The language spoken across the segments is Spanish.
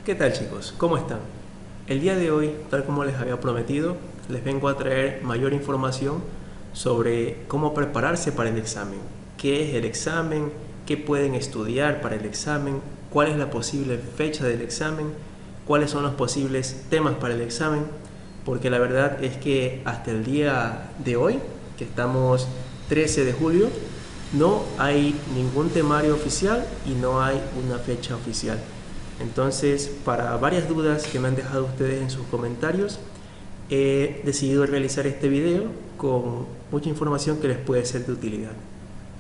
¿Qué tal, chicos? ¿Cómo están? El día de hoy, tal como les había prometido, les vengo a traer mayor información sobre cómo prepararse para el examen. ¿Qué es el examen? ¿Qué pueden estudiar para el examen? ¿Cuál es la posible fecha del examen? ¿Cuáles son los posibles temas para el examen? Porque la verdad es que hasta el día de hoy, que estamos 13 de julio, no hay ningún temario oficial y no hay una fecha oficial. Entonces, para varias dudas que me han dejado ustedes en sus comentarios, he decidido realizar este video con mucha información que les puede ser de utilidad.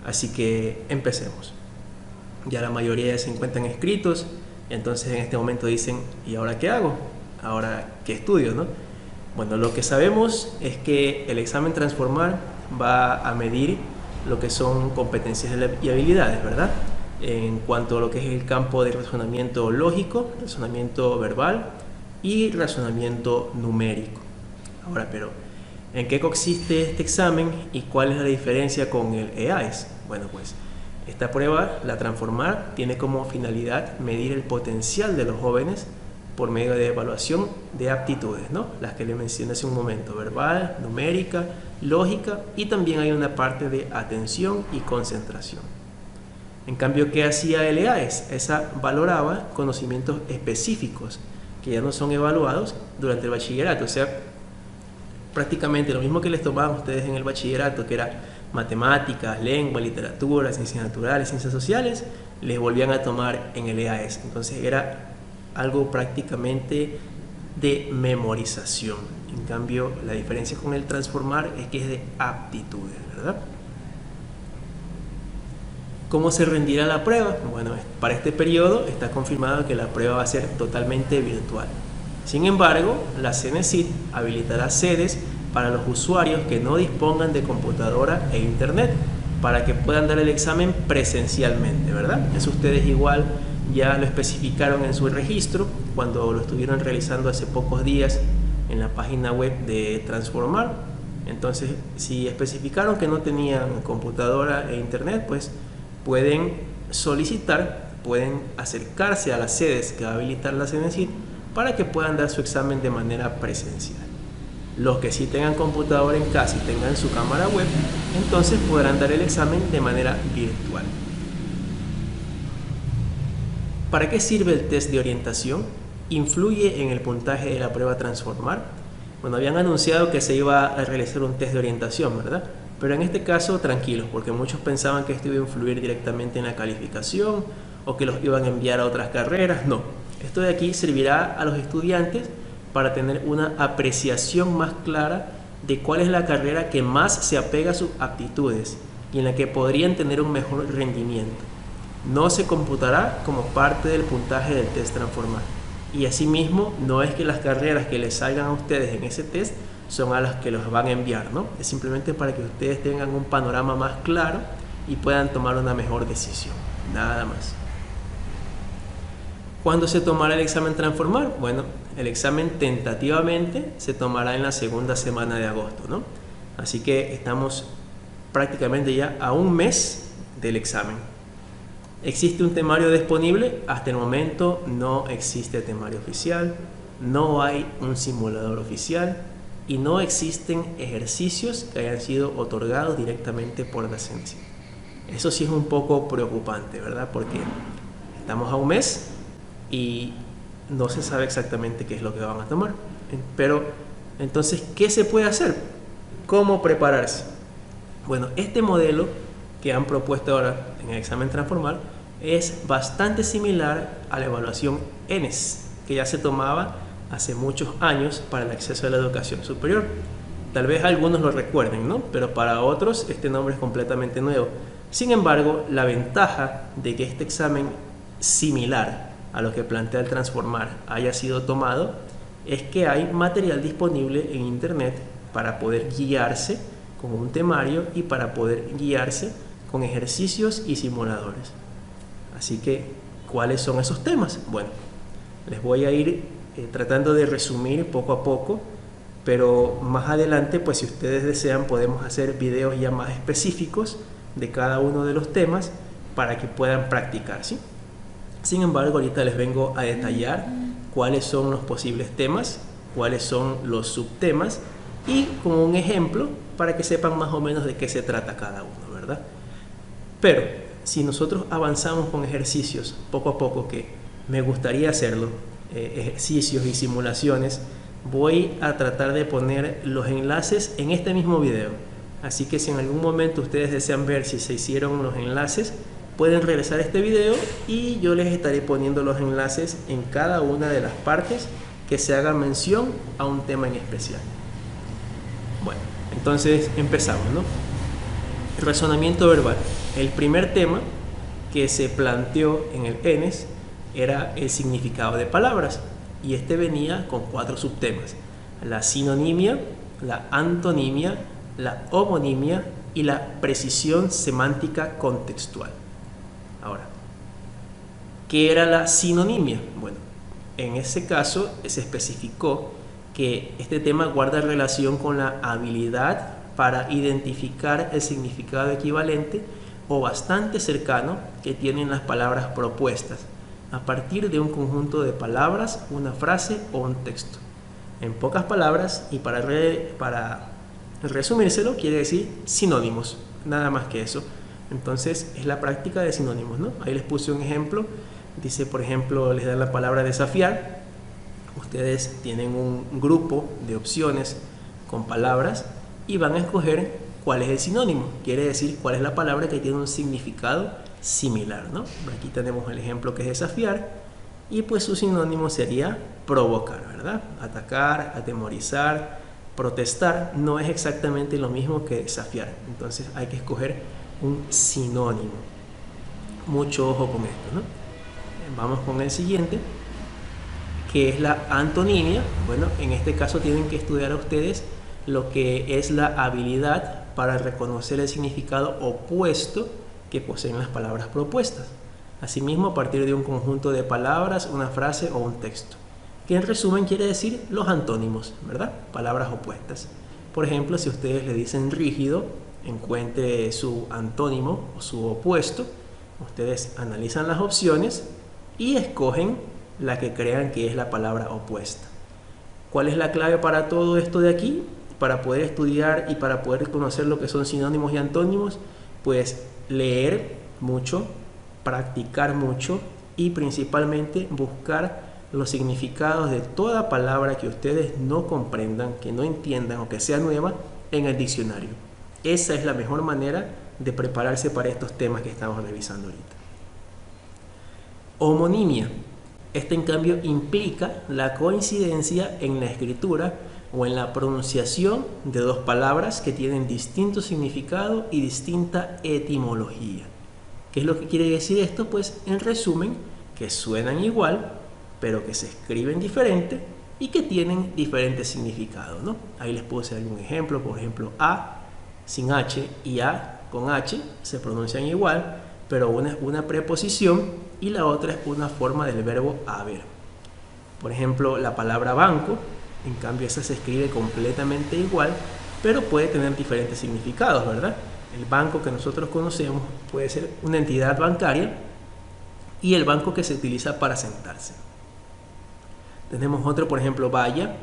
Así que empecemos. Ya la mayoría se encuentran inscritos, entonces en este momento dicen, ¿y ahora qué hago? ¿Ahora qué estudio, no? Bueno, lo que sabemos es que el examen Transformar va a medir lo que son competencias y habilidades, ¿verdad? En cuanto a lo que es el campo de razonamiento lógico, razonamiento verbal y razonamiento numérico. Ahora, pero, ¿en qué consiste este examen y cuál es la diferencia con el EAES? Bueno, pues, esta prueba, la Transformar, tiene como finalidad medir el potencial de los jóvenes por medio de evaluación de aptitudes, ¿no? Las que les mencioné hace un momento, verbal, numérica, lógica, y también hay una parte de atención y concentración. En cambio, ¿qué hacía el EAES? Esa valoraba conocimientos específicos que ya no son evaluados durante el bachillerato. O sea, prácticamente lo mismo que les tomaban ustedes en el bachillerato, que era matemáticas, lengua, literatura, ciencias naturales, ciencias sociales, les volvían a tomar en el EAES. Entonces era algo prácticamente de memorización. En cambio, la diferencia con el Transformar es que es de aptitudes, ¿verdad? ¿Cómo se rendirá la prueba? Bueno, para este periodo está confirmado que la prueba va a ser totalmente virtual. Sin embargo, la CENESID habilitará sedes para los usuarios que no dispongan de computadora e internet para que puedan dar el examen presencialmente, ¿verdad? Eso ustedes igual ya lo especificaron en su registro cuando lo estuvieron realizando hace pocos días en la página web de Transformar. Entonces, si especificaron que no tenían computadora e internet, pues pueden solicitar, pueden acercarse a las sedes que va a habilitar la CENESID para que puedan dar su examen de manera presencial. Los que sí tengan computadora en casa y tengan su cámara web, entonces podrán dar el examen de manera virtual. ¿Para qué sirve el test de orientación? ¿Influye en el puntaje de la prueba Transformar? Bueno, habían anunciado que se iba a realizar un test de orientación, ¿verdad? Pero en este caso, tranquilos, porque muchos pensaban que esto iba a influir directamente en la calificación o que los iban a enviar a otras carreras. No, esto de aquí servirá a los estudiantes para tener una apreciación más clara de cuál es la carrera que más se apega a sus aptitudes y en la que podrían tener un mejor rendimiento. No se computará como parte del puntaje del test Transformar. Y asimismo, no es que las carreras que les salgan a ustedes en ese test son a las que los van a enviar, ¿no? Es simplemente para que ustedes tengan un panorama más claro y puedan tomar una mejor decisión, nada más. ¿Cuándo se tomará el examen Transformar? Bueno, el examen tentativamente se tomará en la segunda semana de agosto, ¿no? Así que estamos prácticamente ya a un mes del examen. ¿Existe un temario disponible? Hasta el momento no existe temario oficial, no hay un simulador oficial y no existen ejercicios que hayan sido otorgados directamente por la CENESID. Eso sí es un poco preocupante, ¿verdad? Porque estamos a un mes y no se sabe exactamente qué es lo que van a tomar. Pero, entonces, ¿qué se puede hacer? ¿Cómo prepararse? Bueno, este modelo que han propuesto ahora en el examen Transformar es bastante similar a la evaluación ENES, que ya se tomaba hace muchos años para el acceso a la educación superior. Tal vez algunos lo recuerden, ¿no? Pero para otros este nombre es completamente nuevo. Sin embargo, la ventaja de que este examen similar a lo que plantea el Transformar haya sido tomado es que hay material disponible en internet para poder guiarse con un temario y para poder guiarse con ejercicios y simuladores. Así que, ¿cuáles son esos temas? Bueno, les voy a ir tratando de resumir poco a poco, pero más adelante, pues si ustedes desean, podemos hacer videos ya más específicos de cada uno de los temas para que puedan practicar, ¿sí? Sin embargo, ahorita les vengo a detallar cuáles son los posibles temas, cuáles son los subtemas y como un ejemplo para que sepan más o menos de qué se trata cada uno, ¿verdad? Pero si nosotros avanzamos con ejercicios poco a poco, que me gustaría hacerlo, ejercicios y simulaciones, voy a tratar de poner los enlaces en este mismo video. Así que si en algún momento ustedes desean ver si se hicieron los enlaces, pueden regresar a este video y yo les estaré poniendo los enlaces en cada una de las partes que se haga mención a un tema en especial. Bueno, entonces empezamos, ¿no? Razonamiento verbal. El primer tema que se planteó en el ENES era el significado de palabras y este venía con 4 subtemas: la sinonimia, la antonimia, la homonimia y la precisión semántica contextual. Ahora, ¿qué era la sinonimia? Bueno, en ese caso se especificó que este tema guarda relación con la habilidad para identificar el significado equivalente o bastante cercano que tienen las palabras propuestas a partir de un conjunto de palabras, una frase o un texto. En pocas palabras, y para resumírselo, quiere decir sinónimos, nada más que eso. Entonces es la práctica de sinónimos, ¿no? Ahí les puse un ejemplo. Dice, por ejemplo, les dan la palabra desafiar. Ustedes tienen un grupo de opciones con palabras y van a escoger cuál es el sinónimo. Quiere decir cuál es la palabra que tiene un significado similar, ¿no? Aquí tenemos el ejemplo que es desafiar y pues su sinónimo sería provocar, ¿verdad? Atacar, atemorizar, protestar no es exactamente lo mismo que desafiar. Entonces hay que escoger un sinónimo. Mucho ojo con esto, ¿no? Vamos con el siguiente, que es la antonimia. Bueno, en este caso tienen que estudiar a ustedes lo que es la habilidad para reconocer el significado opuesto que poseen las palabras propuestas. Asimismo, a partir de un conjunto de palabras, una frase o un texto, que en resumen quiere decir los antónimos, ¿verdad? Palabras opuestas. Por ejemplo, si ustedes le dicen rígido, encuentre su antónimo o su opuesto. Ustedes analizan las opciones y escogen la que crean que es la palabra opuesta. ¿Cuál es la clave para todo esto de aquí? Para poder estudiar y para poder conocer lo que son sinónimos y antónimos, pues leer mucho, practicar mucho y principalmente buscar los significados de toda palabra que ustedes no comprendan, que no entiendan o que sea nueva en el diccionario. Esa es la mejor manera de prepararse para estos temas que estamos revisando ahorita. Homonimia. Esta en cambio implica la coincidencia en la escritura o en la pronunciación de dos palabras que tienen distinto significado y distinta etimología. ¿Qué es lo que quiere decir esto? Pues en resumen, que suenan igual, pero que se escriben diferente y que tienen diferentes significados, ¿no? Ahí les puse algún ejemplo, por ejemplo, A sin H y A con H se pronuncian igual, pero una es una preposición y la otra es una forma del verbo haber. Por ejemplo, la palabra banco, en cambio esa se escribe completamente igual, pero puede tener diferentes significados, ¿verdad? El banco que nosotros conocemos puede ser una entidad bancaria y el banco que se utiliza para sentarse. Tenemos otro, por ejemplo, vaya,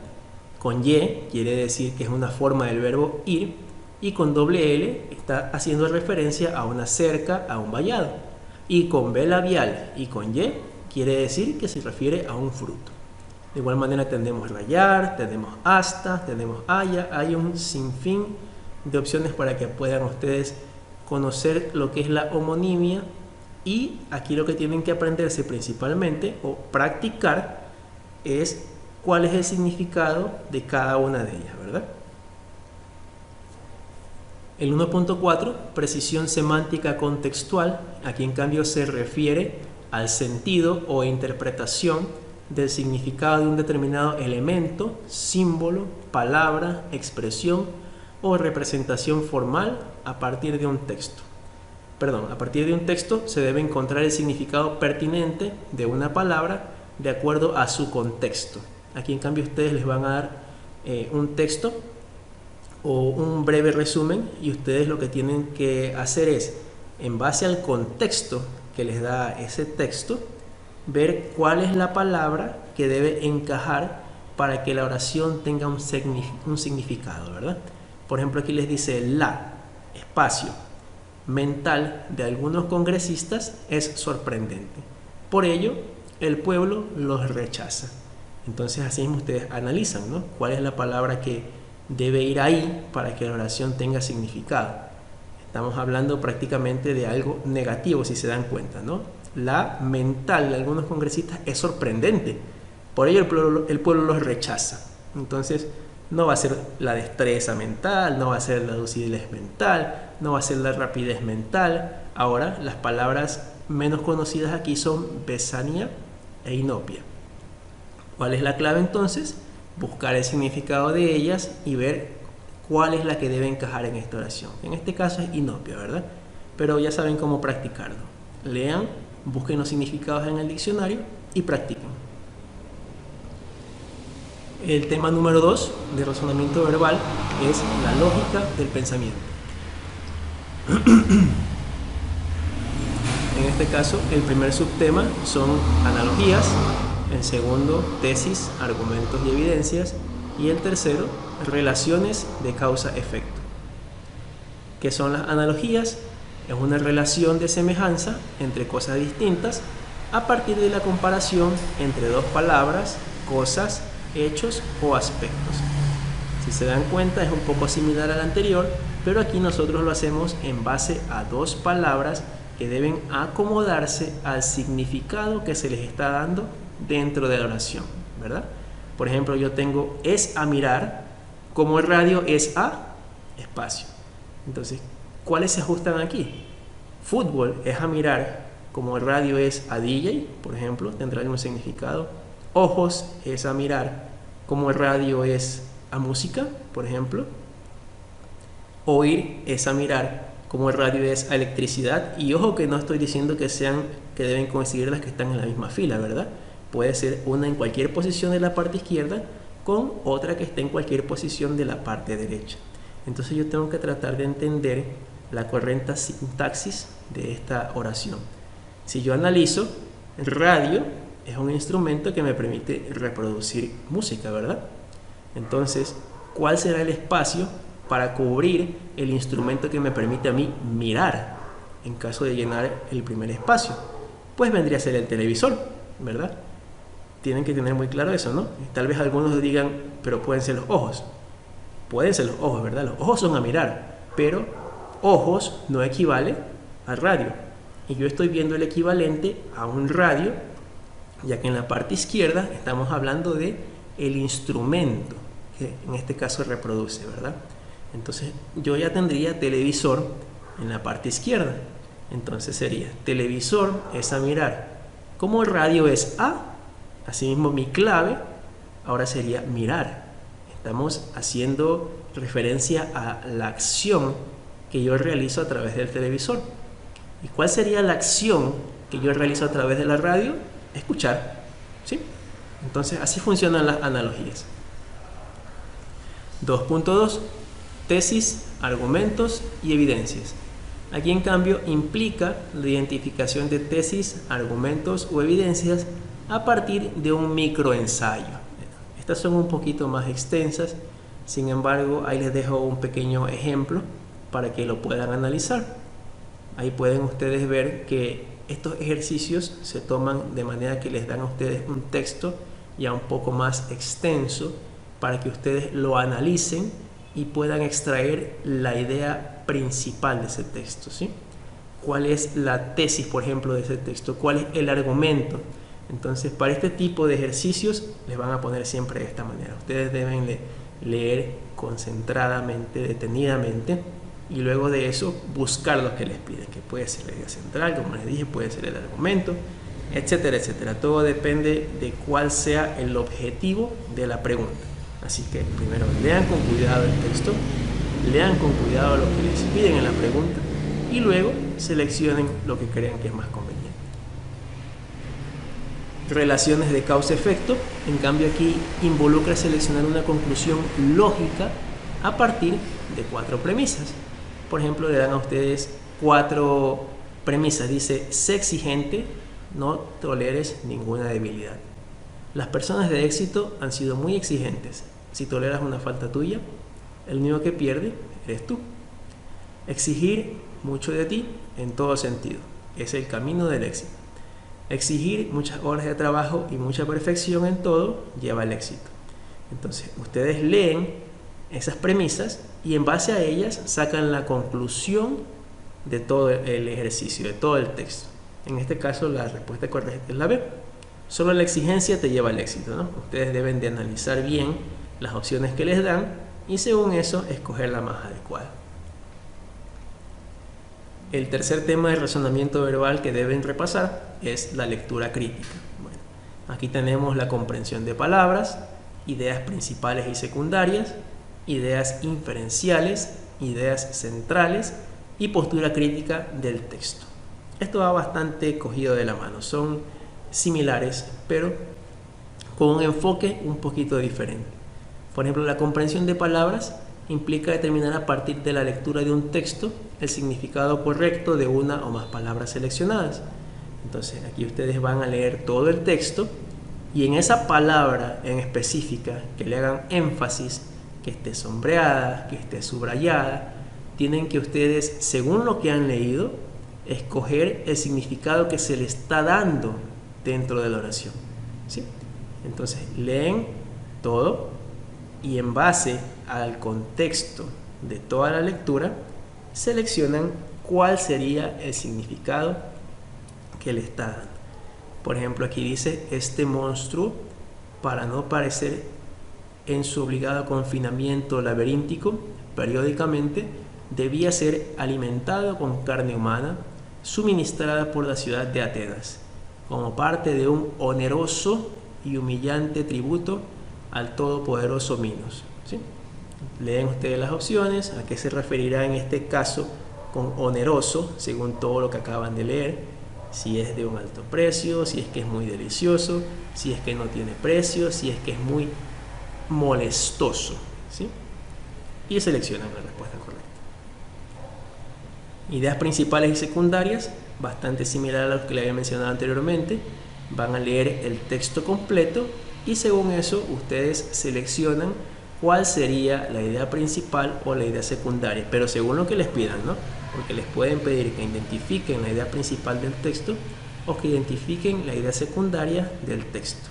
con Y quiere decir que es una forma del verbo ir, y con doble L está haciendo referencia a una cerca, a un vallado. Y con B labial y con Y quiere decir que se refiere a un fruto. De igual manera tenemos rayar, tenemos hasta, tenemos haya. Hay un sinfín de opciones para que puedan ustedes conocer lo que es la homonimia. Y aquí lo que tienen que aprenderse principalmente o practicar es cuál es el significado de cada una de ellas, ¿verdad? El 1.4, precisión semántica contextual, aquí en cambio se refiere al sentido o interpretación del significado de un determinado elemento, símbolo, palabra, expresión o representación formal a partir de un texto. A partir de un texto se debe encontrar el significado pertinente de una palabra de acuerdo a su contexto. Aquí en cambio ustedes les van a dar un texto o un breve resumen y ustedes lo que tienen que hacer es, en base al contexto que les da ese texto, ver cuál es la palabra que debe encajar para que la oración tenga un significado, ¿verdad? Por ejemplo, aquí les dice la, espacio, mental de algunos congresistas es sorprendente. Por ello, el pueblo los rechaza. Entonces, así mismo ustedes analizan, ¿no? ¿Cuál es la palabra que debe ir ahí para que la oración tenga significado? Estamos hablando prácticamente de algo negativo, si se dan cuenta, ¿no? La mental de algunos congresistas es sorprendente. Por ello el pueblo los rechaza. Entonces, no va a ser la destreza mental, no va a ser la lucidez mental, no va a ser la rapidez mental. Ahora, las palabras menos conocidas aquí son besania e inopia. ¿Cuál es la clave entonces? Buscar el significado de ellas y ver cuál es la que debe encajar en esta oración. En este caso es inopia, ¿verdad? Pero ya saben cómo practicarlo. Lean, busquen los significados en el diccionario y practiquen. El tema número 2 de razonamiento verbal es la lógica del pensamiento. En este caso, el primer subtema son analogías, el segundo, tesis, argumentos y evidencias, y el tercero, relaciones de causa-efecto. ¿Qué son las analogías? Es una relación de semejanza entre cosas distintas a partir de la comparación entre dos palabras, cosas, hechos o aspectos. Si se dan cuenta, es un poco similar al anterior, pero aquí nosotros lo hacemos en base a dos palabras que deben acomodarse al significado que se les está dando dentro de la oración, ¿verdad? Por ejemplo, yo tengo es a mirar, como el radio es a espacio. Entonces, ¿cuáles se ajustan aquí? Fútbol es a mirar, como el radio es a DJ, por ejemplo, tendrá algún significado. Ojos es a mirar, como el radio es a música, por ejemplo. Oír es a mirar, como el radio es a electricidad. Y ojo que no estoy diciendo que deben coincidir las que están en la misma fila, ¿verdad? Puede ser una en cualquier posición de la parte izquierda con otra que esté en cualquier posición de la parte derecha. Entonces yo tengo que tratar de entender la correcta sintaxis de esta oración. Si yo analizo, radio es un instrumento que me permite reproducir música, ¿verdad? Entonces, ¿cuál será el espacio para cubrir el instrumento que me permite a mí mirar en caso de llenar el primer espacio? Pues vendría a ser el televisor, ¿verdad? Tienen que tener muy claro eso, ¿no? Tal vez algunos digan, pero pueden ser los ojos. Pueden ser los ojos, ¿verdad? Los ojos son a mirar, pero ojos no equivale a radio. Y yo estoy viendo el equivalente a un radio, ya que en la parte izquierda estamos hablando de el instrumento que en este caso reproduce, ¿verdad? Entonces yo ya tendría televisor en la parte izquierda. Entonces sería televisor es a mirar. Como el radio es a, asimismo mi clave ahora sería mirar. Estamos haciendo referencia a la acción que yo realizo a través del televisor. ¿Y cuál sería la acción que yo realizo a través de la radio? Escuchar, ¿sí? Entonces así funcionan las analogías. 2.2 Tesis, argumentos y evidencias. Aquí en cambio implica la identificación de tesis, argumentos o evidencias a partir de un microensayo. Estas son un poquito más extensas, sin embargo ahí les dejo un pequeño ejemplo para que lo puedan analizar. Ahí pueden ustedes ver que estos ejercicios se toman de manera que les dan a ustedes un texto ya un poco más extenso para que ustedes lo analicen y puedan extraer la idea principal de ese texto, ¿sí? ¿Cuál es la tesis, por ejemplo, de ese texto? ¿Cuál es el argumento? Entonces, para este tipo de ejercicios les van a poner siempre de esta manera. Ustedes deben leer concentradamente, detenidamente, y luego de eso buscar lo que les piden, que puede ser la idea central, como les dije, puede ser el argumento, etcétera, etcétera. Todo depende de cuál sea el objetivo de la pregunta. Así que primero lean con cuidado el texto, lean con cuidado lo que les piden en la pregunta y luego seleccionen lo que crean que es más conveniente. Relaciones de causa-efecto, en cambio aquí involucra seleccionar una conclusión lógica a partir de 4 premisas. Por ejemplo, le dan a ustedes 4 premisas. Dice, sé exigente, no toleres ninguna debilidad. Las personas de éxito han sido muy exigentes. Si toleras una falta tuya, el único que pierde eres tú. Exigir mucho de ti en todo sentido es el camino del éxito. Exigir muchas horas de trabajo y mucha perfección en todo lleva al éxito. Entonces, ustedes leen esas premisas y en base a ellas sacan la conclusión de todo el ejercicio, de todo el texto. En este caso, la respuesta correcta es la B. Solo la exigencia te lleva al éxito, ¿no? Ustedes deben de analizar bien las opciones que les dan y según eso, escoger la más adecuada. El tercer tema de razonamiento verbal que deben repasar es la lectura crítica. Bueno, aquí tenemos la comprensión de palabras, ideas principales y secundarias, ideas inferenciales, ideas centrales y postura crítica del texto. Esto va bastante cogido de la mano, son similares, pero con un enfoque un poquito diferente. Por ejemplo, la comprensión de palabras implica determinar a partir de la lectura de un texto el significado correcto de una o más palabras seleccionadas. Entonces, aquí ustedes van a leer todo el texto y en esa palabra en específica que le hagan énfasis, que esté sombreada, que esté subrayada, tienen que ustedes, según lo que han leído, escoger el significado que se le está dando dentro de la oración, ¿sí? Entonces, leen todo y en base al contexto de toda la lectura, seleccionan cuál sería el significado que le está dando. Por ejemplo, aquí dice, este monstruo, para no parecer en su obligado confinamiento laberíntico, periódicamente debía ser alimentado con carne humana, suministrada por la ciudad de Atenas, como parte de un oneroso y humillante tributo al todopoderoso Minos, ¿sí? Leen ustedes las opciones, a qué se referirá en este caso con oneroso, según todo lo que acaban de leer, si es de un alto precio, si es que es muy delicioso, si es que no tiene precio, si es que es muy molestoso, ¿sí? Y seleccionan la respuesta correcta. Ideas principales y secundarias, bastante similar a lo que le había mencionado anteriormente. Van a leer el texto completo y según eso ustedes seleccionan cuál sería la idea principal o la idea secundaria, pero según lo que les pidan, ¿no? Porque les pueden pedir que identifiquen la idea principal del texto o que identifiquen la idea secundaria del texto.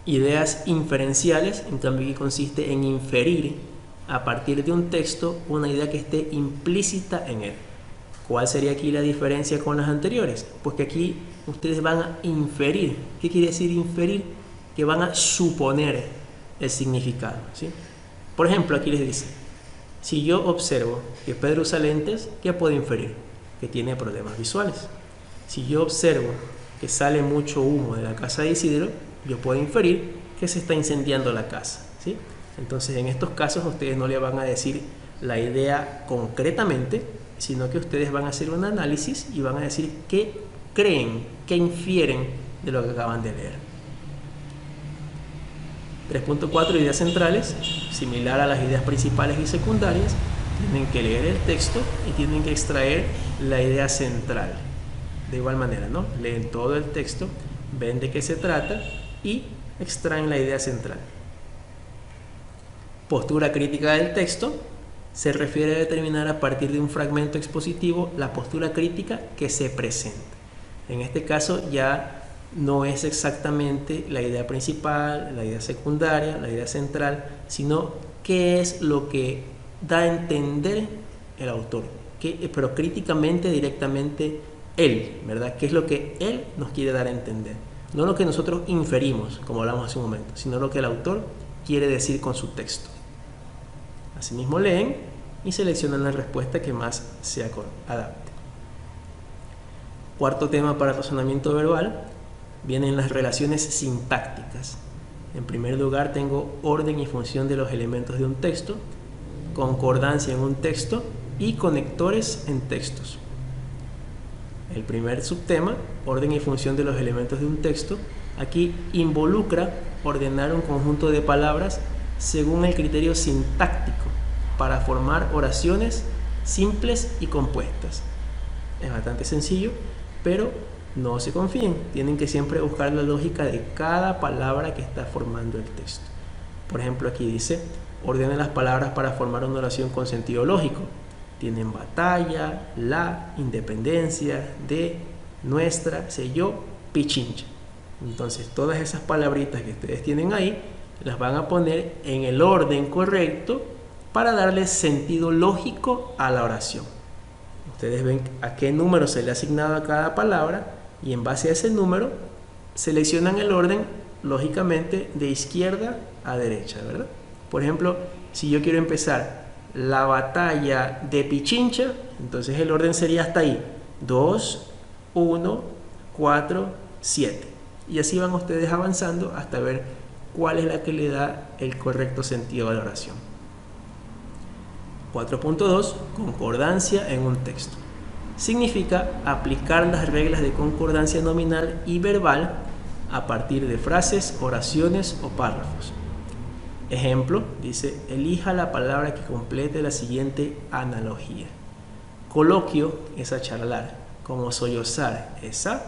Ideas inferenciales, en cambio, aquí consiste en inferir a partir de un texto una idea que esté implícita en él. ¿Cuál sería aquí la diferencia con las anteriores? Pues que aquí ustedes van a inferir. ¿Qué quiere decir inferir? Que van a suponer el significado, ¿sí? Por ejemplo, aquí les dice, si yo observo que Pedro usa lentes, ¿qué puedo inferir? Que tiene problemas visuales. Si yo observo que sale mucho humo de la casa de Isidro, yo puedo inferir que se está incendiando la casa, ¿sí? Entonces, en estos casos, ustedes no le van a decir la idea concretamente, sino que ustedes van a hacer un análisis y van a decir qué creen, qué infieren de lo que acaban de leer. 3.4 ideas centrales, similar a las ideas principales y secundarias, tienen que leer el texto y tienen que extraer la idea central. De igual manera, ¿no? Leen todo el texto, ven de qué se trata y extraen la idea central. Postura crítica del texto se refiere a determinar a partir de un fragmento expositivo la postura crítica que se presenta. En este caso ya no es exactamente la idea principal, la idea secundaria, la idea central, sino qué es lo que da a entender el autor, pero críticamente, directamente él, ¿verdad? ¿Qué es lo que él nos quiere dar a entender? No lo que nosotros inferimos, como hablamos hace un momento, sino lo que el autor quiere decir con su texto. Asimismo leen y seleccionan la respuesta que más se adapte. Cuarto tema para razonamiento verbal, vienen las relaciones sintácticas. En primer lugar tengo orden y función de los elementos de un texto, concordancia en un texto y conectores en textos. El primer subtema, orden y función de los elementos de un texto, aquí involucra ordenar un conjunto de palabras según el criterio sintáctico para formar oraciones simples y compuestas. Es bastante sencillo, pero no se confíen, tienen que siempre buscar la lógica de cada palabra que está formando el texto. Por ejemplo, aquí dice, ordenen las palabras para formar una oración con sentido lógico. Tienen batalla, la, independencia, de, nuestra, sé yo, pichincha. Entonces, todas esas palabritas que ustedes tienen ahí, las van a poner en el orden correcto para darle sentido lógico a la oración. Ustedes ven a qué número se le ha asignado a cada palabra y en base a ese número seleccionan el orden lógicamente de izquierda a derecha, ¿verdad? Por ejemplo, si yo quiero empezar la batalla de Pichincha, entonces el orden sería hasta ahí: 2, 1, 4, 7. Y así van ustedes avanzando hasta ver cuál es la que le da el correcto sentido a la oración. 4.2. Concordancia en un texto. Significa aplicar las reglas de concordancia nominal y verbal a partir de frases, oraciones o párrafos. Ejemplo, dice, elija la palabra que complete la siguiente analogía. Coloquio es a charlar, como sollozar es a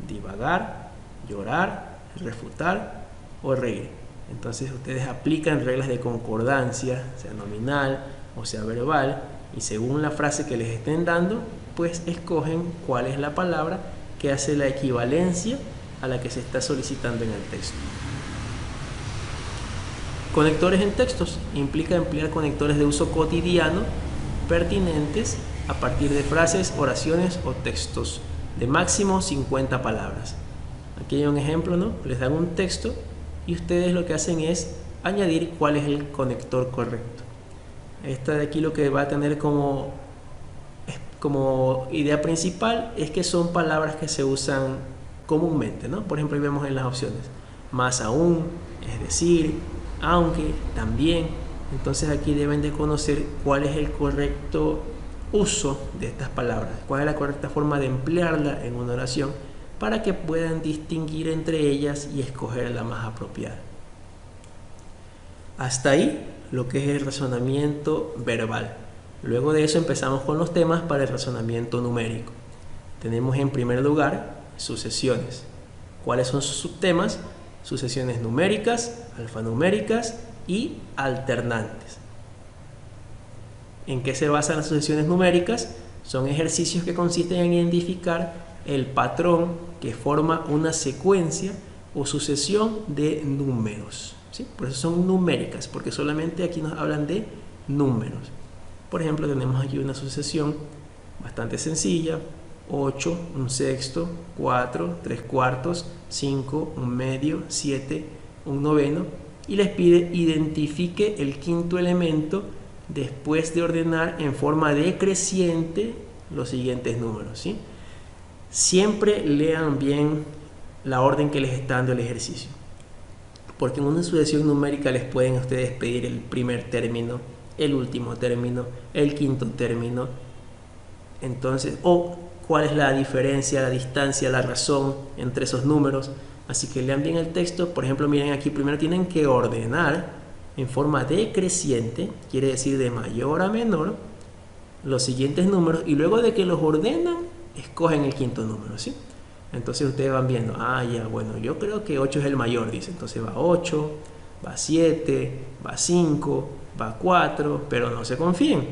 divagar, llorar, refutar o reír. Entonces ustedes aplican reglas de concordancia, sea nominal o sea verbal, y según la frase que les estén dando, pues escogen cuál es la palabra que hace la equivalencia a la que se está solicitando en el texto. Conectores en textos implica emplear conectores de uso cotidiano pertinentes a partir de frases, oraciones o textos de máximo 50 palabras. Aquí hay un ejemplo, ¿no? Les dan un texto y ustedes lo que hacen es añadir cuál es el conector correcto. Esta de aquí lo que va a tener como idea principal es que son palabras que se usan comúnmente, ¿no? Por ejemplo, ahí vemos en las opciones más aún, es decir, aunque, también. Entonces aquí deben de conocer cuál es el correcto uso de estas palabras, cuál es la correcta forma de emplearla en una oración para que puedan distinguir entre ellas y escoger la más apropiada. Hasta ahí lo que es el razonamiento verbal. Luego de eso empezamos con los temas para el razonamiento numérico. Tenemos en primer lugar sucesiones. ¿Cuáles son sus subtemas? Sucesiones numéricas, alfanuméricas y alternantes. ¿En qué se basan las sucesiones numéricas? Son ejercicios que consisten en identificar el patrón que forma una secuencia o sucesión de números, ¿sí? Por eso son numéricas, porque solamente aquí nos hablan de números. Por ejemplo, tenemos aquí una sucesión bastante sencilla: 8, un sexto, 4, 3 cuartos, 5, un medio, 7, un noveno, y les pide identifique el quinto elemento después de ordenar en forma decreciente los siguientes números, ¿sí? Siempre lean bien la orden que les está dando el ejercicio, porque en una sucesión numérica les pueden a ustedes pedir el primer término, el último término, el quinto término. Entonces, o cuál es la diferencia, la distancia, la razón entre esos números. Así que lean bien el texto. Por ejemplo, miren aquí, primero tienen que ordenar en forma decreciente, quiere decir de mayor a menor, los siguientes números, y luego de que los ordenan, escogen el quinto número, ¿sí? Entonces ustedes van viendo, ya, bueno, yo creo que 8 es el mayor, dice. Entonces va 8, va 7, va 5, va 4, pero no se confíen.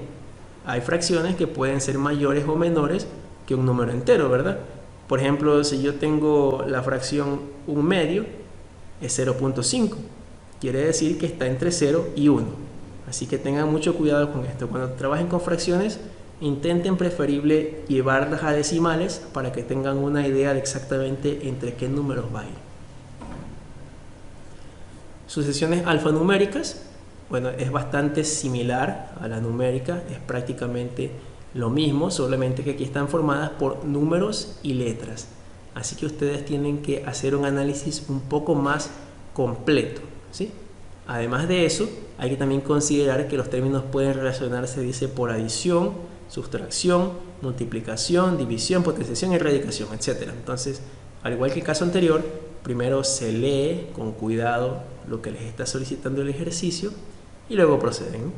Hay fracciones que pueden ser mayores o menores que un número entero, ¿verdad? Por ejemplo, si yo tengo la fracción 1 medio, es 0.5. Quiere decir que está entre 0 y 1. Así que tengan mucho cuidado con esto. Cuando trabajen con fracciones, intenten preferible llevarlas a decimales para que tengan una idea de exactamente entre qué números va a ir. Sucesiones alfanuméricas, bueno, es bastante similar a la numérica, es prácticamente lo mismo, solamente que aquí están formadas por números y letras. Así que ustedes tienen que hacer un análisis un poco más completo, ¿sí? Además de eso, hay que también considerar que los términos pueden relacionarse, dice, por adición, sustracción, multiplicación, división, potenciación, erradicación, etc. Entonces, al igual que el caso anterior, primero se lee con cuidado lo que les está solicitando el ejercicio y luego proceden.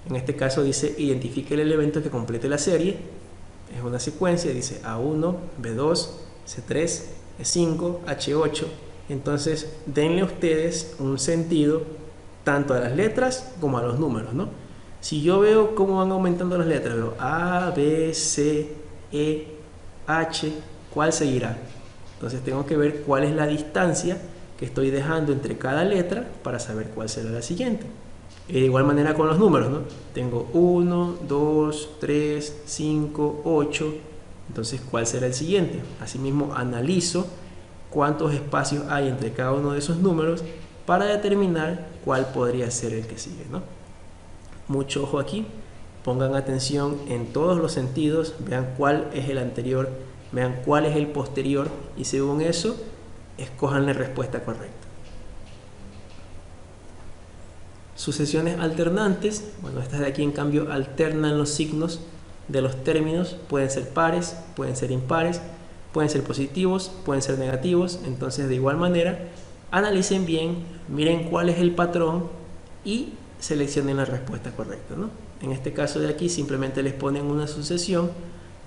En este caso dice, identifique el elemento que complete la serie. Es una secuencia, dice A1, B2, C3, E5, H8. Entonces, denle ustedes un sentido tanto a las letras como a los números, ¿no? Si yo veo cómo van aumentando las letras, veo A, B, C, E, H, ¿cuál seguirá? Entonces tengo que ver cuál es la distancia que estoy dejando entre cada letra para saber cuál será la siguiente. De igual manera con los números, ¿no? Tengo 1, 2, 3, 5, 8. Entonces, ¿cuál será el siguiente? Asimismo, analizo cuántos espacios hay entre cada uno de esos números para determinar cuál podría ser el que sigue, ¿no? Mucho ojo aquí, pongan atención en todos los sentidos, vean cuál es el anterior, vean cuál es el posterior y según eso, escojan la respuesta correcta. Sucesiones alternantes, bueno, estas de aquí en cambio alternan los signos de los términos, pueden ser pares, pueden ser impares, pueden ser positivos, pueden ser negativos, entonces de igual manera analicen bien, miren cuál es el patrón y seleccionen la respuesta correcta, ¿no? En este caso de aquí simplemente les ponen una sucesión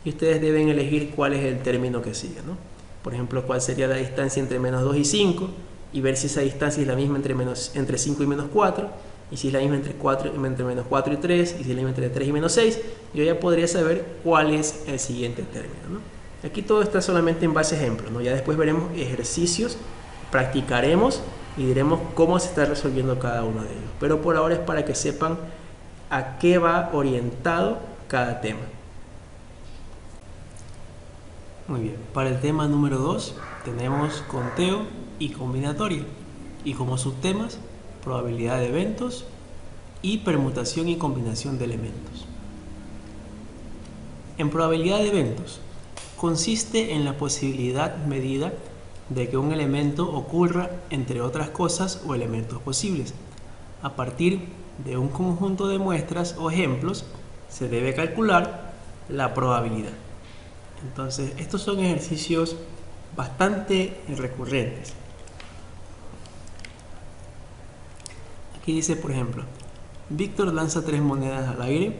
y ustedes deben elegir cuál es el término que sigue, ¿no? Por ejemplo, cuál sería la distancia entre menos 2 y 5 y ver si esa distancia es la misma entre 5 y menos 4 y si es la misma entre menos 4 y 3 y si es la misma entre 3 y menos 6, yo ya podría saber cuál es el siguiente término, ¿no? Aquí todo está solamente en base a ejemplos, ¿no? Ya después veremos ejercicios, practicaremos y diremos cómo se está resolviendo cada uno de ellos. Pero por ahora es para que sepan a qué va orientado cada tema. Muy bien, para el tema número 2 tenemos conteo y combinatoria. Y como subtemas, probabilidad de eventos y permutación y combinación de elementos. En probabilidad de eventos, consiste en la posibilidad medida de que un elemento ocurra entre otras cosas o elementos posibles. A partir de un conjunto de muestras o ejemplos, se debe calcular la probabilidad. Entonces, estos son ejercicios bastante recurrentes. Aquí dice, por ejemplo, Víctor lanza 3 monedas al aire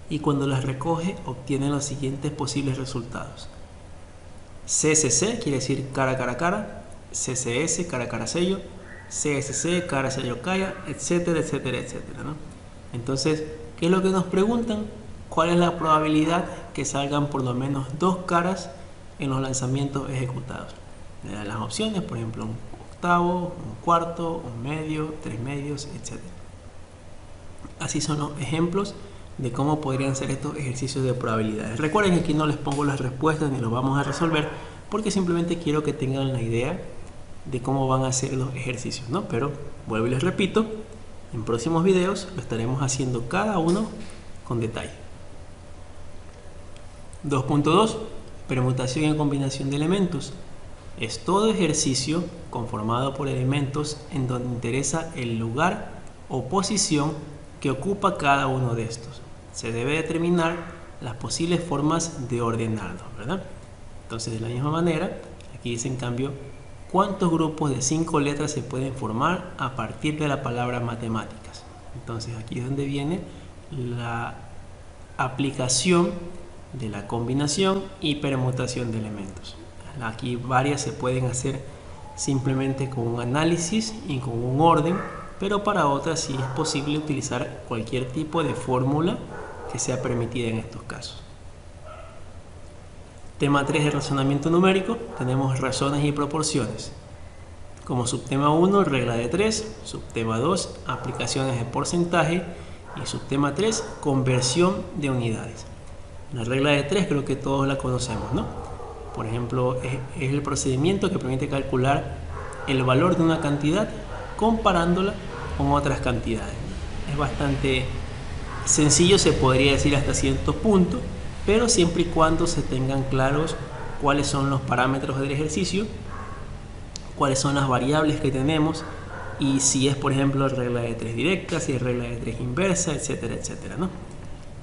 y cuando las recoge obtiene los siguientes posibles resultados. CCC quiere decir cara, cara, cara, CCS, cara, cara, sello, CSC, cara, sello, cara, etcétera, etcétera, etcétera, ¿no? Entonces, ¿qué es lo que nos preguntan? ¿Cuál es la probabilidad que salgan por lo menos 2 caras en los lanzamientos ejecutados? Le dan las opciones, por ejemplo, un octavo, un cuarto, un medio, 3 medios, etcétera. Así son los ejemplos de cómo podrían ser estos ejercicios de probabilidades. Recuerden que aquí no les pongo las respuestas ni los vamos a resolver porque simplemente quiero que tengan la idea de cómo van a ser los ejercicios, ¿no? Pero vuelvo y les repito, en próximos videos lo estaremos haciendo cada uno con detalle. 2.2 Permutación y combinación de elementos. Es todo ejercicio conformado por elementos en donde interesa el lugar o posición que ocupa cada uno de estos. Se debe determinar las posibles formas de ordenarlos, ¿verdad? Entonces, de la misma manera, aquí dice en cambio, ¿cuántos grupos de 5 letras se pueden formar a partir de la palabra matemáticas? Entonces, aquí es donde viene la aplicación de la combinación y permutación de elementos. Aquí varias se pueden hacer simplemente con un análisis y con un orden, pero para otras sí es posible utilizar cualquier tipo de fórmula que sea permitida en estos casos. Tema 3 de razonamiento numérico, tenemos razones y proporciones. Como subtema 1, regla de 3, subtema 2, aplicaciones de porcentaje y subtema 3, conversión de unidades. La regla de 3 creo que todos la conocemos, ¿no? Por ejemplo, es el procedimiento que permite calcular el valor de una cantidad comparándola con otras cantidades. Es bastante sencillo, se podría decir hasta cierto punto, pero siempre y cuando se tengan claros cuáles son los parámetros del ejercicio, cuáles son las variables que tenemos y si es, por ejemplo, regla de 3 directa, si es regla de 3 inversa, etcétera, etcétera, ¿no?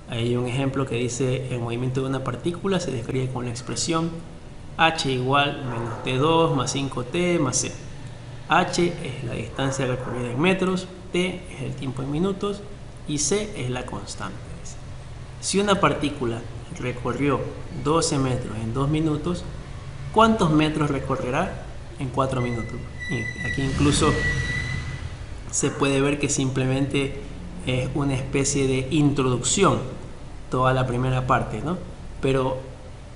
Hay un ejemplo que dice el movimiento de una partícula se describe con la expresión h igual menos t2 más 5t más c. H es la distancia recorrida en metros, t es el tiempo en minutos y c es la constante. Si una partícula recorrió 12 metros en 2 minutos, ¿cuántos metros recorrerá en 4 minutos? Y aquí incluso se puede ver que simplemente es una especie de introducción, toda la primera parte, ¿no? Pero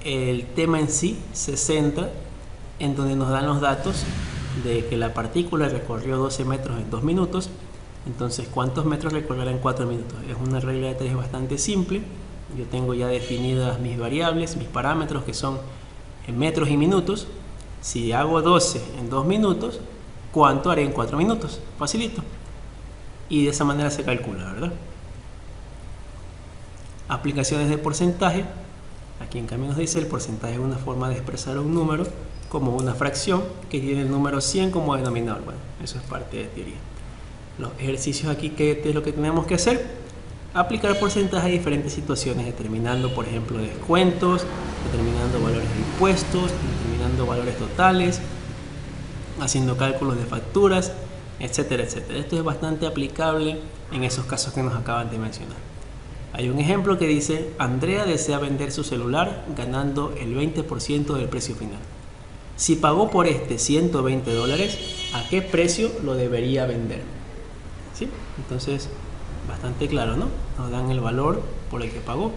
el tema en sí se centra en donde nos dan los datos de que la partícula recorrió 12 metros en 2 minutos. Entonces, ¿cuántos metros recorrerá en 4 minutos? Es una regla de 3 bastante simple. Yo tengo ya definidas mis variables, mis parámetros, que son en metros y minutos. Si hago 12 en 2 minutos, ¿cuánto haré en 4 minutos? Facilito. Y de esa manera se calcula, ¿verdad? Aplicaciones de porcentaje. Aquí en cambio nos dice el porcentaje es una forma de expresar un número como una fracción que tiene el número 100 como denominador. Bueno, eso es parte de teoría. Los ejercicios aquí, ¿qué es lo que tenemos que hacer? Aplicar porcentaje a diferentes situaciones, determinando, por ejemplo, descuentos, determinando valores de impuestos, determinando valores totales, haciendo cálculos de facturas, etcétera, etcétera. Esto es bastante aplicable en esos casos que nos acaban de mencionar. Hay un ejemplo que dice: Andrea desea vender su celular ganando el 20% del precio final. Si pagó por este $120, ¿a qué precio lo debería vender? ¿Sí? Entonces, bastante claro, ¿no? Nos dan el valor por el que pagó.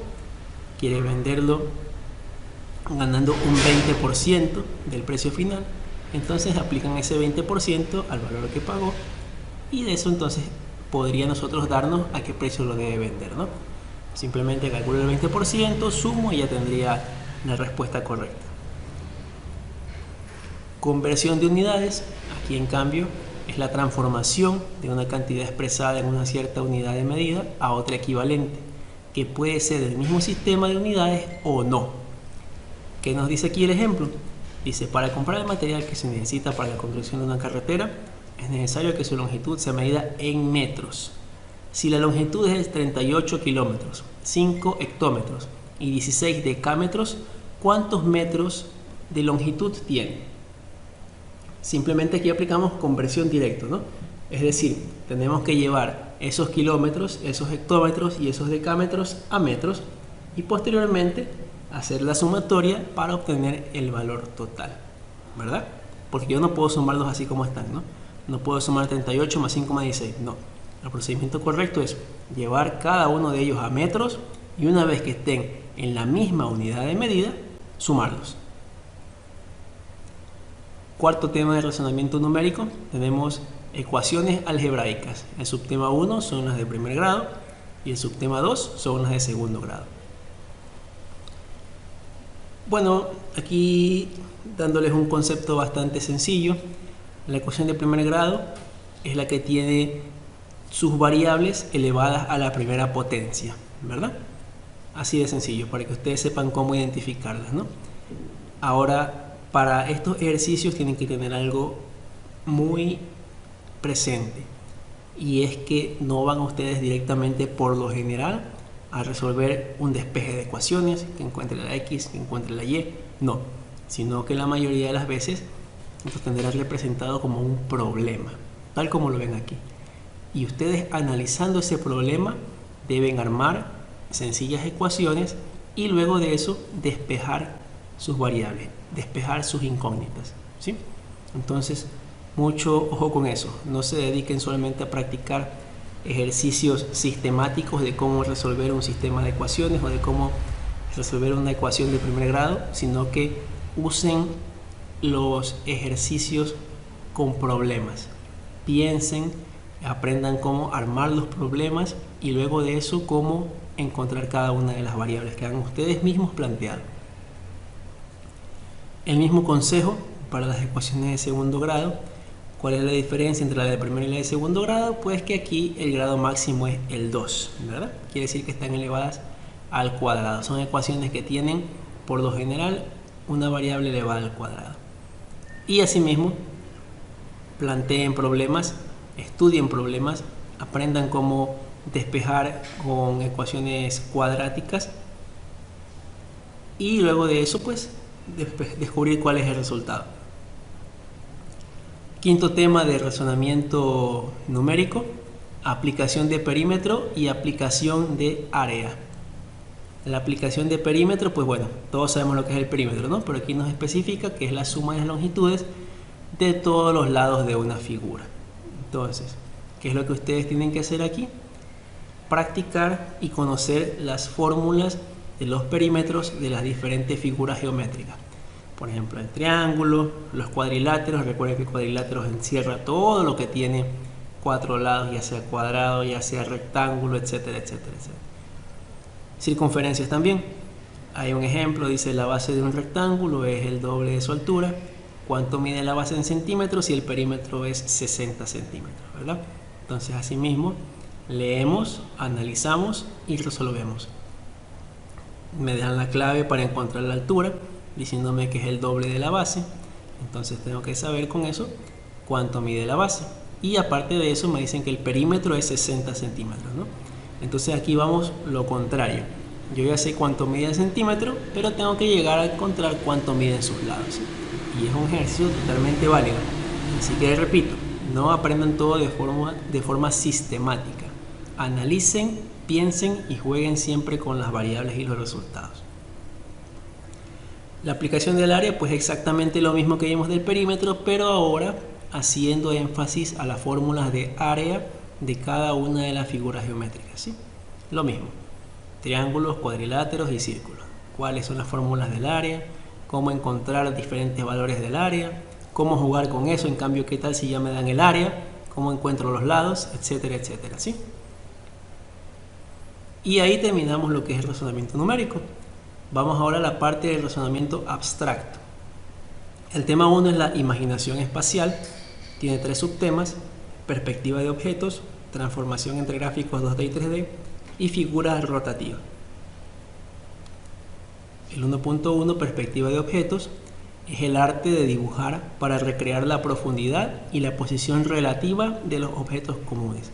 Quiere venderlo ganando un 20% del precio final. Entonces aplican ese 20% al valor que pagó, y de eso entonces podría nosotros darnos a qué precio lo debe vender, ¿no? Simplemente calculo el 20%, sumo y ya tendría la respuesta correcta. Conversión de unidades. Aquí en cambio es la transformación de una cantidad expresada en una cierta unidad de medida a otra equivalente, que puede ser del mismo sistema de unidades o no. ¿Qué nos dice aquí el ejemplo? Dice: para comprar el material que se necesita para la construcción de una carretera, es necesario que su longitud sea medida en metros. Si la longitud es de 38 kilómetros, 5 hectómetros y 16 decámetros, ¿cuántos metros de longitud tiene? Simplemente aquí aplicamos conversión directa, ¿no? Es decir, tenemos que llevar esos kilómetros, esos hectómetros y esos decámetros a metros, y posteriormente hacer la sumatoria para obtener el valor total, ¿verdad? Porque yo no puedo sumarlos así como están, ¿no? No puedo sumar 38 más 5 más 16, no. El procedimiento correcto es llevar cada uno de ellos a metros y una vez que estén en la misma unidad de medida, sumarlos. Cuarto tema de razonamiento numérico, tenemos ecuaciones algebraicas. El subtema 1 son las de primer grado y el subtema 2 son las de segundo grado. Bueno, aquí dándoles un concepto bastante sencillo, la ecuación de primer grado es la que tiene sus variables elevadas a la primera potencia, ¿verdad? Así de sencillo, para que ustedes sepan cómo identificarlas, ¿no? Ahora, para estos ejercicios tienen que tener algo muy presente, y es que no van ustedes directamente, por lo general, a resolver un despeje de ecuaciones, que encuentre la X, que encuentre la Y, no, sino que la mayoría de las veces esto tendrá representado como un problema, tal como lo ven aquí. Y ustedes, analizando ese problema, deben armar sencillas ecuaciones y luego de eso despejar sus variables, despejar sus incógnitas, ¿sí? Entonces, mucho ojo con eso. No se dediquen solamente a practicar ejercicios sistemáticos de cómo resolver un sistema de ecuaciones o de cómo resolver una ecuación de primer grado, sino que usen los ejercicios con problemas. Piensen, aprendan cómo armar los problemas y luego de eso cómo encontrar cada una de las variables que han ustedes mismos planteado. El mismo consejo para las ecuaciones de segundo grado. ¿Cuál es la diferencia entre la de primer y la de segundo grado? Pues que aquí el grado máximo es el 2, ¿verdad? Quiere decir que están elevadas al cuadrado. Son ecuaciones que tienen, por lo general, una variable elevada al cuadrado. Y asimismo, planteen problemas, estudien problemas, aprendan cómo despejar con ecuaciones cuadráticas y luego de eso, pues, descubrir cuál es el resultado. Quinto tema de razonamiento numérico: aplicación de perímetro y aplicación de área. La aplicación de perímetro, pues bueno, todos sabemos lo que es el perímetro, ¿no? Pero aquí nos especifica que es la suma de las longitudes de todos los lados de una figura. Entonces, ¿qué es lo que ustedes tienen que hacer aquí? Practicar y conocer las fórmulas de los perímetros de las diferentes figuras geométricas. Por ejemplo, el triángulo, los cuadriláteros. Recuerden que el cuadrilátero encierra todo lo que tiene 4 lados, ya sea cuadrado, ya sea rectángulo, etcétera, etcétera, etcétera. Circunferencias también. Hay un ejemplo, dice la base de un rectángulo es el doble de su altura. ¿Cuánto mide la base en centímetros? Y el perímetro es 60 centímetros, ¿verdad? Entonces, asimismo, leemos, analizamos y resolvemos. Me dejan la clave para encontrar la altura, diciéndome que es el doble de la base. Entonces tengo que saber con eso cuánto mide la base. Y aparte de eso me dicen que el perímetro es 60 centímetros, ¿no? Entonces aquí vamos lo contrario. Yo ya sé cuánto mide el centímetro, pero tengo que llegar a encontrar cuánto miden sus lados. Y es un ejercicio totalmente válido. Así que repito, no aprendan todo de forma sistemática. Analicen, piensen y jueguen siempre con las variables y los resultados. La aplicación del área, pues exactamente lo mismo que vimos del perímetro, pero ahora haciendo énfasis a las fórmulas de área de cada una de las figuras geométricas, ¿sí? Lo mismo, triángulos, cuadriláteros y círculos. ¿Cuáles son las fórmulas del área? ¿Cómo encontrar diferentes valores del área? ¿Cómo jugar con eso? En cambio, ¿qué tal si ya me dan el área? ¿Cómo encuentro los lados? Etcétera, etcétera, ¿sí? Y ahí terminamos lo que es el razonamiento numérico. Vamos ahora a la parte del razonamiento abstracto. El tema 1 es la imaginación espacial. Tiene 3 subtemas: perspectiva de objetos, transformación entre gráficos 2D y 3D y figuras rotativas. El 1.1, perspectiva de objetos, es el arte de dibujar para recrear la profundidad y la posición relativa de los objetos comunes.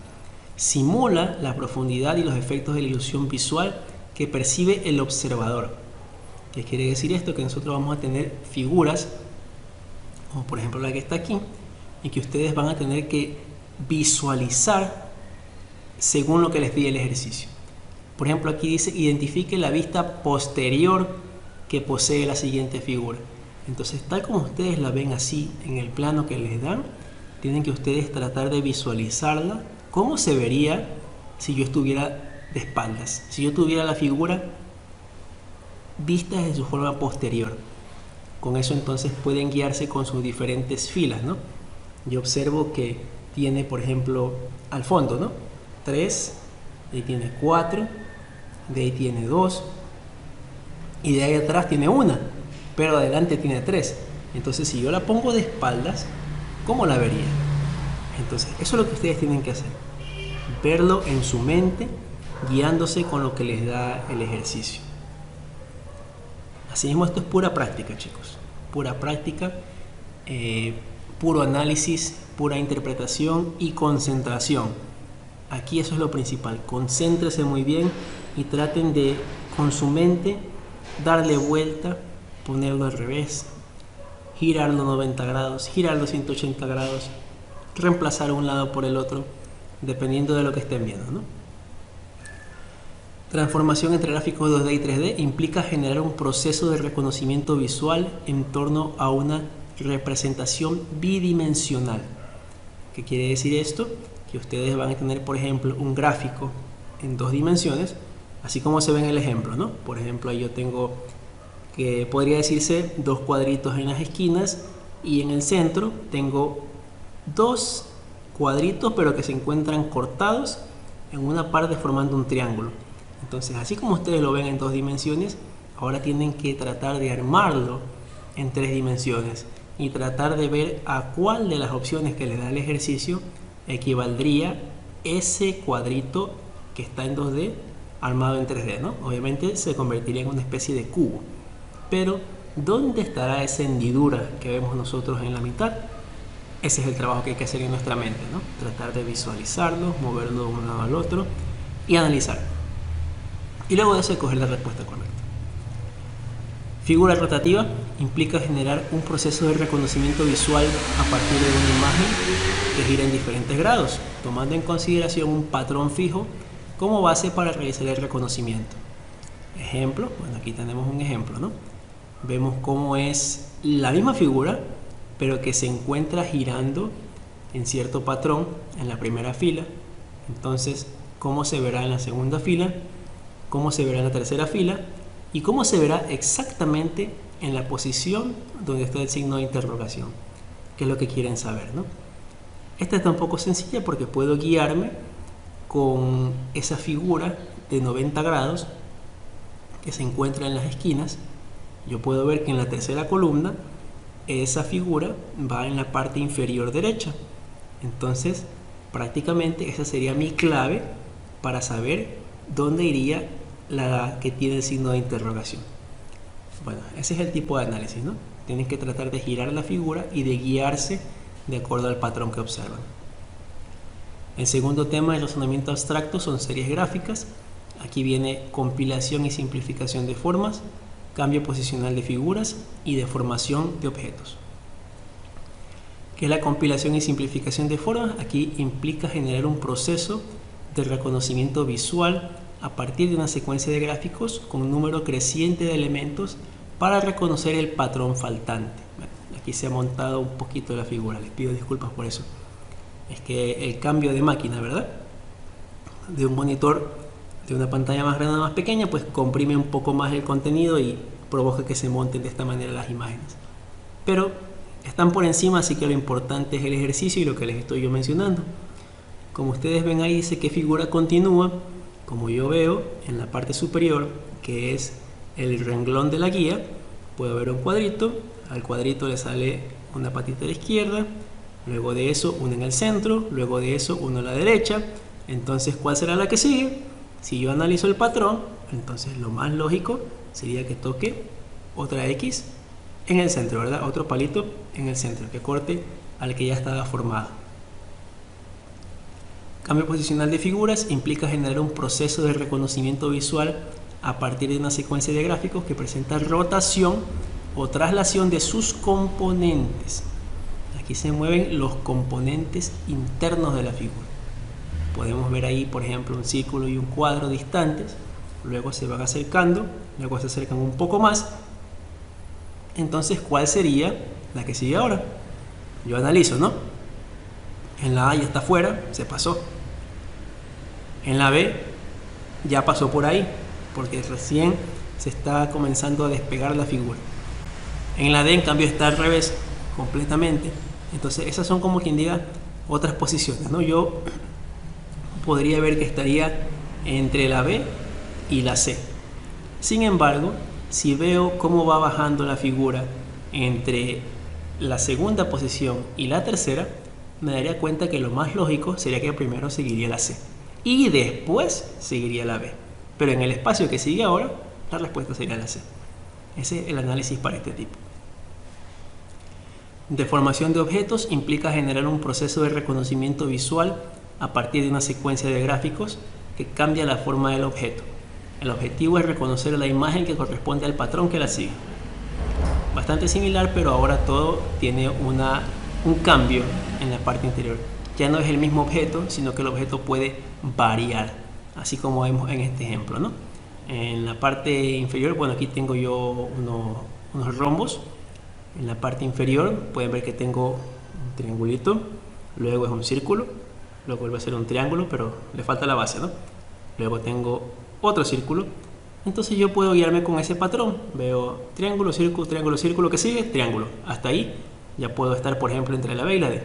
Simula la profundidad y los efectos de la ilusión visual que percibe el observador. ¿Qué quiere decir esto? Que nosotros vamos a tener figuras, como por ejemplo la que está aquí, y que ustedes van a tener que visualizar según lo que les pide el ejercicio. Por ejemplo, aquí dice: identifique la vista posterior que posee la siguiente figura. Entonces, tal como ustedes la ven así en el plano que les dan, tienen que ustedes tratar de visualizarla. ¿Cómo se vería si yo estuviera de espaldas? Si yo tuviera la figura vista desde su forma posterior. Con eso entonces pueden guiarse con sus diferentes filas, ¿no? Yo observo que tiene, por ejemplo, al fondo, ¿no? 3, de ahí tiene 4, de ahí tiene 2, y de ahí atrás tiene 1, pero adelante tiene 3. Entonces, si yo la pongo de espaldas, ¿cómo la vería? Entonces, eso es lo que ustedes tienen que hacer. Verlo en su mente, guiándose con lo que les da el ejercicio. Asimismo, esto es pura práctica, chicos. Pura práctica, puro análisis, pura interpretación y concentración. Aquí eso es lo principal. Concéntrese muy bien y traten de, con su mente, darle vuelta, ponerlo al revés, girarlo 90 grados, girarlo 180 grados, reemplazar un lado por el otro, dependiendo de lo que estén viendo, ¿no? Transformación entre gráficos 2D y 3D implica generar un proceso de reconocimiento visual en torno a una representación bidimensional. ¿Qué quiere decir esto? Que ustedes van a tener, por ejemplo, un gráfico en 2 dimensiones, así como se ve en el ejemplo, ¿no? Por ejemplo, ahí yo tengo, que podría decirse, 2 cuadritos en las esquinas, y en el centro tengo 2 cuadritos, pero que se encuentran cortados en una parte formando un triángulo. Entonces, así como ustedes lo ven en 2 dimensiones, ahora tienen que tratar de armarlo en 3 dimensiones y tratar de ver a cuál de las opciones que les da el ejercicio equivaldría ese cuadrito que está en 2D armado en 3D, ¿no? Obviamente se convertiría en una especie de cubo. Pero, ¿dónde estará esa hendidura que vemos nosotros en la mitad? Ese es el trabajo que hay que hacer en nuestra mente, ¿no? Tratar de visualizarlo, moverlo de un lado al otro y analizar. Y luego de eso escoger la respuesta correcta. Figura rotativa implica generar un proceso de reconocimiento visual a partir de una imagen que gira en diferentes grados, tomando en consideración un patrón fijo como base para realizar el reconocimiento. Ejemplo, bueno, aquí tenemos un ejemplo, ¿no? Vemos cómo es la misma figura, pero que se encuentra girando en cierto patrón en la primera fila. Entonces, cómo se verá en la segunda fila, cómo se verá en la tercera fila y cómo se verá exactamente en la posición donde está el signo de interrogación, que es lo que quieren saber, ¿no? Esta está un poco sencilla porque puedo guiarme con esa figura de 90 grados que se encuentra en las esquinas. Yo puedo ver que en la tercera columna esa figura va en la parte inferior derecha. Entonces, prácticamente esa sería mi clave para saber dónde iría la que tiene el signo de interrogación. Bueno, ese es el tipo de análisis, ¿no? Tienen que tratar de girar la figura y de guiarse de acuerdo al patrón que observan. El segundo tema de razonamiento abstracto son series gráficas. Aquí viene compilación y simplificación de formas, cambio posicional de figuras y deformación de objetos. ¿Qué es la compilación y simplificación de formas? Aquí implica generar un proceso de reconocimiento visual a partir de una secuencia de gráficos con un número creciente de elementos para reconocer el patrón faltante. Bueno, aquí se ha montado un poquito la figura, les pido disculpas por eso. Es que el cambio de máquina, ¿verdad? De un monitor, de una pantalla más grande a más pequeña, pues comprime un poco más el contenido y provoca que se monten de esta manera las imágenes. Pero están por encima, así que lo importante es el ejercicio y lo que les estoy yo mencionando. Como ustedes ven ahí dice que figura continúa, como yo veo en la parte superior, que es el renglón de la guía, puedo ver un cuadrito, al cuadrito le sale una patita a la izquierda, luego de eso uno en el centro, luego de eso uno a la derecha. Entonces, ¿cuál será la que sigue? Si yo analizo el patrón, entonces lo más lógico sería que toque otra X en el centro, ¿verdad? Otro palito en el centro, que corte al que ya estaba formado. Cambio posicional de figuras implica generar un proceso de reconocimiento visual a partir de una secuencia de gráficos que presenta rotación o traslación de sus componentes. Aquí se mueven los componentes internos de la figura. Podemos ver ahí, por ejemplo, un círculo y un cuadro distantes, luego se van acercando, luego se acercan un poco más. Entonces, ¿cuál sería la que sigue ahora? Yo analizo, ¿no? En la A ya está afuera, se pasó. En la B ya pasó por ahí, porque recién se está comenzando a despegar la figura. En la D, en cambio, está al revés, completamente. Entonces, esas son como quien diga otras posiciones, ¿no? Yo podría ver que estaría entre la B y la C. Sin embargo, si veo cómo va bajando la figura entre la segunda posición y la tercera, me daría cuenta que lo más lógico sería que primero seguiría la C y después seguiría la B. Pero en el espacio que sigue ahora, la respuesta sería la C. Ese es el análisis para este tipo. Deformación de objetos implica generar un proceso de reconocimiento visual a partir de una secuencia de gráficos que cambia la forma del objeto. El objetivo es reconocer la imagen que corresponde al patrón que la sigue. Bastante similar, pero ahora todo tiene un cambio en la parte interior. Ya no es el mismo objeto, sino que el objeto puede variar, así como vemos en este ejemplo, ¿no? En la parte inferior, bueno, aquí tengo yo unos rombos. En la parte inferior pueden ver que tengo un triangulito, luego es un círculo, luego vuelve a ser un triángulo, pero le falta la base, ¿no? Luego tengo otro círculo. Entonces yo puedo guiarme con ese patrón. Veo triángulo, círculo, que sigue, triángulo. Hasta ahí ya puedo estar, por ejemplo, entre la B y la D.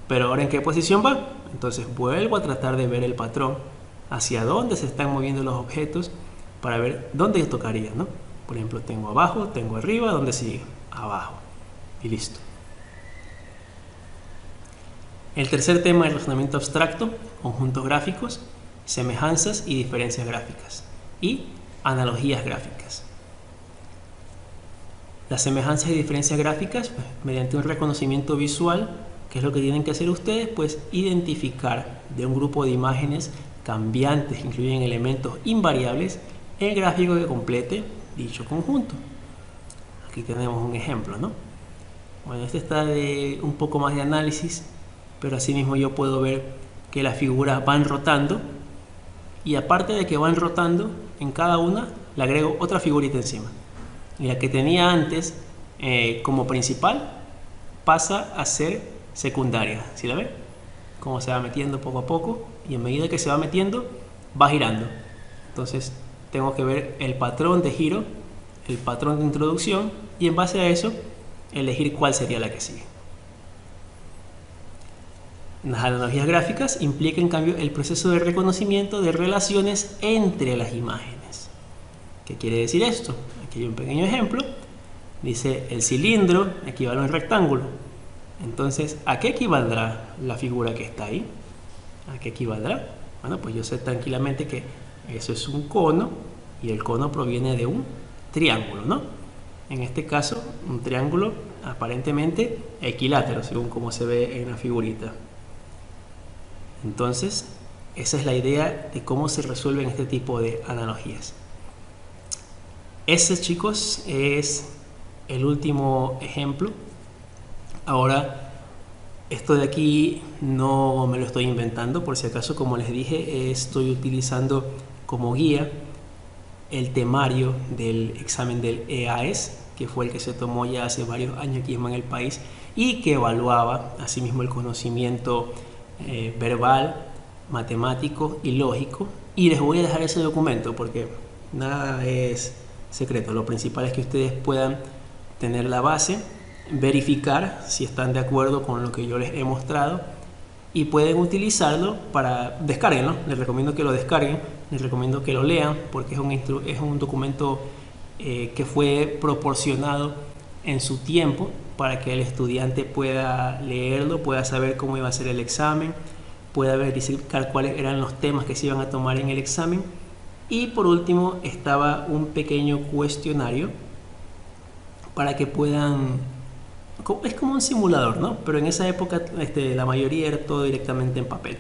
Pero ahora, ¿en qué posición va? Entonces vuelvo a tratar de ver el patrón, hacia dónde se están moviendo los objetos, para ver dónde tocaría, ¿no? Por ejemplo, tengo abajo, tengo arriba, ¿dónde sigue? Abajo. Y listo. El tercer tema es razonamiento abstracto, conjuntos gráficos, semejanzas y diferencias gráficas y analogías gráficas. Las semejanzas y diferencias gráficas, pues, mediante un reconocimiento visual, que es lo que tienen que hacer ustedes, pues identificar de un grupo de imágenes cambiantes que incluyen elementos invariables el gráfico que complete dicho conjunto. Aquí tenemos un ejemplo, ¿no? Bueno, este está de un poco más de análisis, pero asimismo yo puedo ver que las figuras van rotando y aparte de que van rotando, en cada una le agrego otra figurita encima. Y la que tenía antes como principal pasa a ser secundaria. ¿Sí la ven? Como se va metiendo poco a poco, y en medida que se va metiendo va girando. Entonces tengo que ver el patrón de giro, el patrón de introducción, y en base a eso elegir cuál sería la que sigue. Las analogías gráficas implican en cambio el proceso de reconocimiento de relaciones entre las imágenes. ¿Qué quiere decir esto? Aquí hay un pequeño ejemplo. Dice el cilindro equivale a un rectángulo. Entonces, ¿a qué equivaldrá la figura que está ahí? ¿A qué equivaldrá? Bueno, pues yo sé tranquilamente que eso es un cono y el cono proviene de un triángulo, ¿no? En este caso, un triángulo aparentemente equilátero, según como se ve en la figurita. Entonces, esa es la idea de cómo se resuelven este tipo de analogías. Ese, chicos, es el último ejemplo. Ahora, esto de aquí no me lo estoy inventando, por si acaso, como les dije, estoy utilizando como guía el temario del examen del EAES, que fue el que se tomó ya hace varios años aquí en el país y que evaluaba asimismo el conocimiento verbal, matemático y lógico. Y les voy a dejar ese documento porque nada es secreto. Lo principal es que ustedes puedan tener la base, verificar si están de acuerdo con lo que yo les he mostrado y pueden utilizarlo para descarguenlo. Les recomiendo que lo descarguen, les recomiendo que lo lean porque es un documento que fue proporcionado en su tiempo para que el estudiante pueda leerlo, pueda saber cómo iba a ser el examen, pueda verificar cuáles eran los temas que se iban a tomar en el examen. Y por último estaba un pequeño cuestionario para que puedan... Es como un simulador, ¿no? Pero en esa época la mayoría era todo directamente en papel.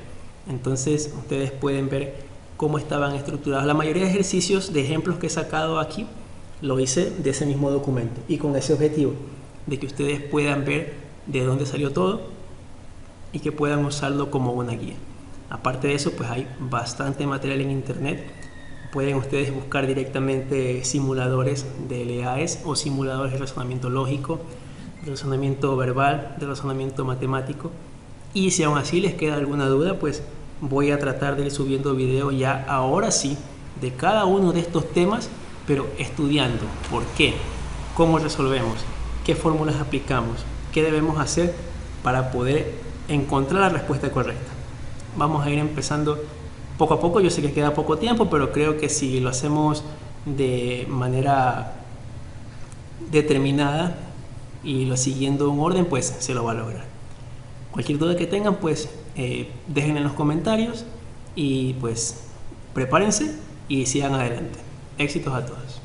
Entonces ustedes pueden ver cómo estaban estructurados. La mayoría de ejercicios, de ejemplos que he sacado aquí, lo hice de ese mismo documento y con ese objetivo de que ustedes puedan ver de dónde salió todo y que puedan usarlo como una guía. Aparte de eso, pues hay bastante material en internet. Pueden ustedes buscar directamente simuladores de EAES o simuladores de razonamiento lógico, de razonamiento verbal, de razonamiento matemático. Y si aún así les queda alguna duda, pues voy a tratar de ir subiendo video ya ahora sí de cada uno de estos temas, pero estudiando por qué, cómo resolvemos, qué fórmulas aplicamos, qué debemos hacer para poder encontrar la respuesta correcta. Vamos a ir empezando poco a poco. Yo sé que queda poco tiempo, pero creo que si lo hacemos de manera determinada y lo siguiendo un orden, pues se lo va a lograr. Cualquier duda que tengan, pues dejen en los comentarios y pues prepárense y sigan adelante. Éxitos a todos.